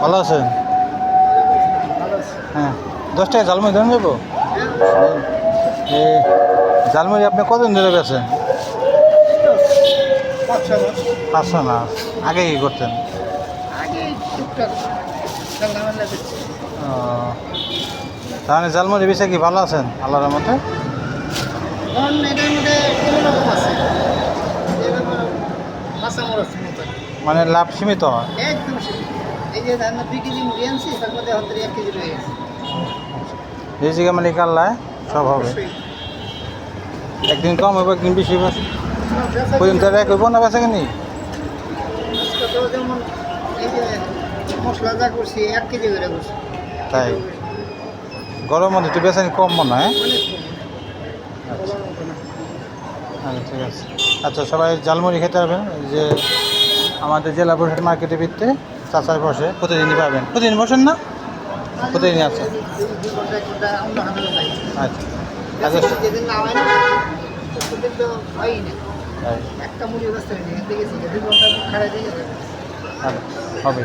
ভালো আছেন? হ্যাঁ, 10 টাকা ঝালমুড়ি দেন যাবো? এই ঝালমুড়ি আপনি কতদিন ধরে বেছেন? 5 মাস। আগে কি করতেন? ও, তাহলে ঝালমুড়ি বেচে কি ভালো আছেন আল্লাহর মতে? মানে লাভ সীমিত হয়। রিজিকে মালিক আল্লাহ, সব হবে। একদিন কম হবে, একদিন বেশি হবে। প্রতিদিন তো এক হইব না বেচা কিনি? মশলা যা করছি 1 কেজি করে করছি। তাই গরম মধ্যে একটু বেচা কম মনে হয়। আচ্ছা ঠিক আছে। আচ্ছা, সবাই ঝালমুড়ি খেতে পারবেন। এই যে আমাদের জেলা পরিষদ মার্কেটের ভিত্তিতে চাচাই বসে, প্রতিদিনই পাবেন। প্রতিদিন বসেন না? প্রতিদিনই আছে। আচ্ছা আচ্ছা। যেদিন না হয় না সেদিন তো হয়ই না। তাই একটা মুড়ি অবস্থা নেই, দেখেছি 2 ঘন্টা খারাপ দিয়ে হবে।